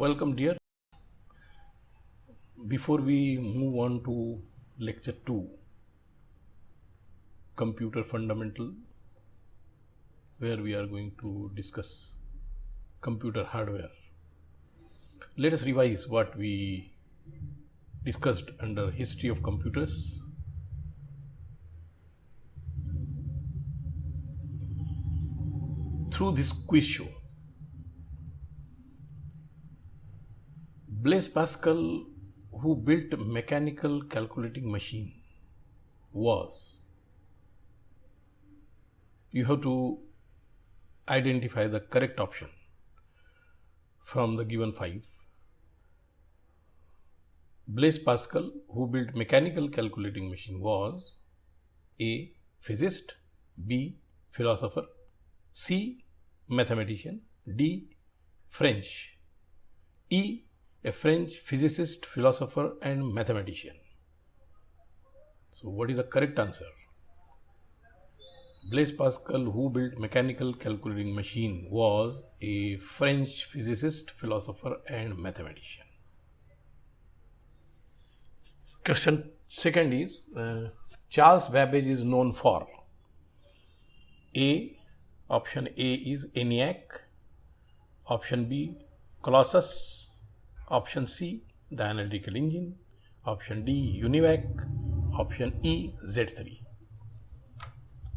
Welcome, dear. Before we move on to lecture 2, Computer Fundamental, where we are going to discuss computer hardware, let us revise what we discussed under History of Computers. Through this quiz show, Blaise Pascal, who built mechanical calculating machine, you have to identify the correct option from the given 5. Blaise Pascal, who built mechanical calculating machine, was A. Physicist, B. Philosopher, C. Mathematician, D. French, E. A French physicist, philosopher and mathematician. So what is the correct answer? Blaise Pascal, who built mechanical calculating machine, was a French physicist, philosopher and mathematician. Question second is, Charles Babbage is known for A. Option A is ENIAC, option B Colossus, option C the analytical engine, option D UNIVAC, option E Z3.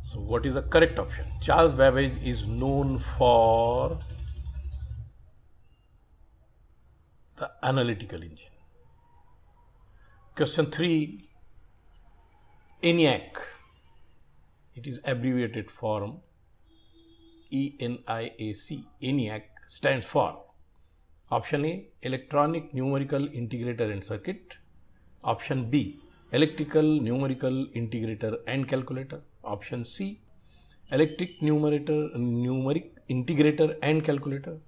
So what is the correct option? Charles Babbage is known for the analytical engine. Question 3, ENIAC. It is abbreviated form ENIAC. ENIAC stands for option A, electronic numerical integrator and circuit, option B, electrical numerical integrator and calculator, option C, electric numeric integrator and calculator,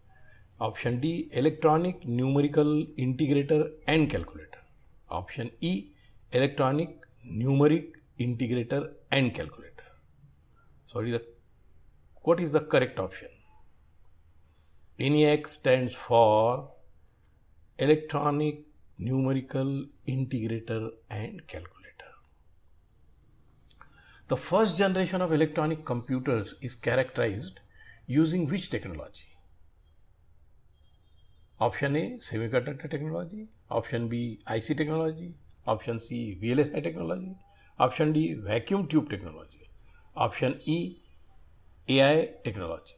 option D, electronic numerical integrator and calculator, option E, electronic numeric integrator and calculator. So what is the correct option? ENIAC stands for electronic numerical integrator and calculator. The first generation of electronic computers is characterized using which technology? Option A, semiconductor technology, option B, IC technology, option C, VLSI technology, option D, vacuum tube technology, option E, AI technology.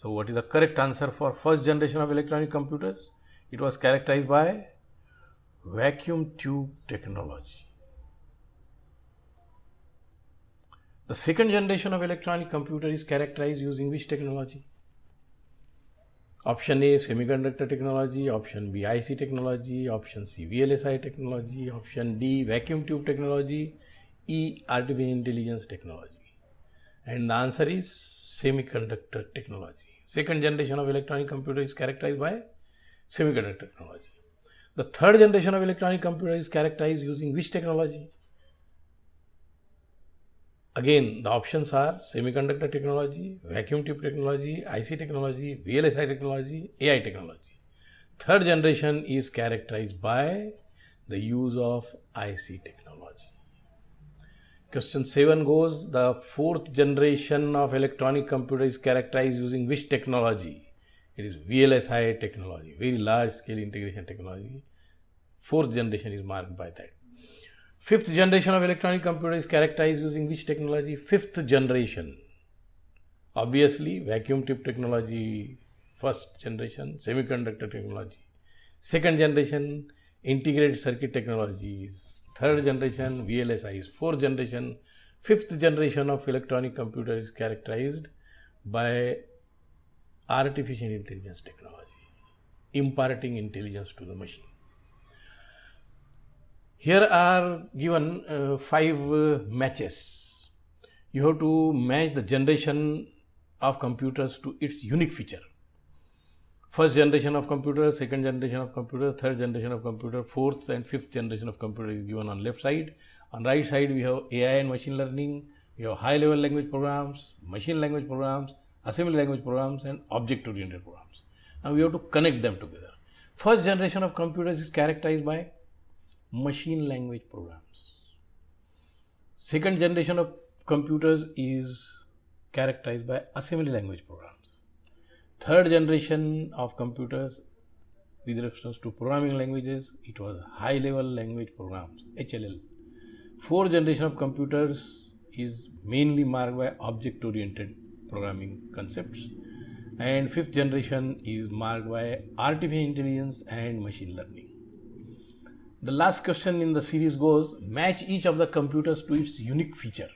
So what is the correct answer for first generation of electronic computers? It was characterized by vacuum tube technology. The second generation of electronic computer is characterized using which technology? Option A, semiconductor technology, option B, IC technology, option C, VLSI technology, option D, vacuum tube technology, E, artificial intelligence technology. And the answer is semiconductor technology. Second generation of electronic computer is characterized by semiconductor technology. The third generation of electronic computer is characterized using which technology? Again, the options are semiconductor technology, vacuum tube technology, IC technology, VLSI technology, AI technology. Third generation is characterized by the use of IC technology. Question 7 goes, the fourth generation of electronic computer is characterized using which technology? It is VLSI technology, very large scale integration technology. Fourth generation is marked by that. Fifth generation of electronic computer is characterized using which technology? Fifth generation. Obviously, vacuum tube technology, first generation, semiconductor technology. Second generation, integrated circuit technologies. Third generation, VLSIs. Fourth generation, fifth generation of electronic computer is characterized by artificial intelligence technology, imparting intelligence to the machine. Here are given 5 matches. You have to match the generation of computers to its unique feature. First generation of computer, second generation of computer, third generation of computer, fourth and fifth generation of computer is given on left side. On right side, we have AI and machine learning, we have high level language programs, machine language programs, assembly language programs and object oriented programs. Now we have to connect them together. First generation of computers is characterized by machine language programs. Second generation of computers is characterized by assembly language programs. Third generation of computers, with reference to programming languages, it was high level language programs, HLL. Fourth generation of computers is mainly marked by object oriented programming concepts, and fifth generation is marked by artificial intelligence and machine learning. The last question in the series goes, match each of the computers to its unique feature.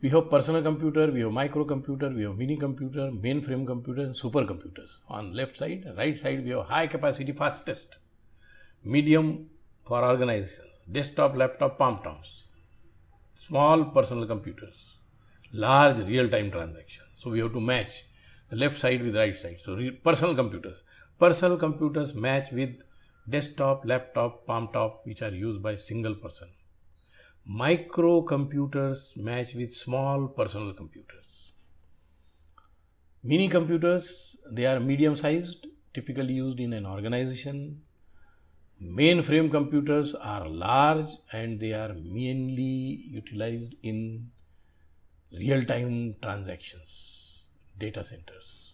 We have personal computer, we have microcomputer, we have mini computer, mainframe computer, and supercomputers. On left side, right side, we have high capacity fastest, medium for organizations, desktop, laptop, palm tops, small personal computers, large real-time transactions. So we have to match the left side with right side. So personal computers match with desktop, laptop, palm top, which are used by single person. Microcomputers match with small personal computers. Mini computers, they are medium sized, typically used in an organization. Mainframe computers are large and they are mainly utilized in real-time transactions, data centers.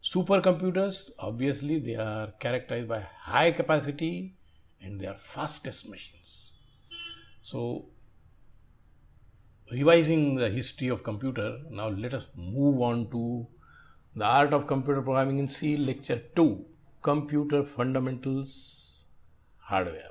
Supercomputers, obviously they are characterized by high capacity and they are fastest machines. So, revising the history of computer, now let us move on to the art of computer programming in C, lecture 2, Computer Fundamentals, Hardware.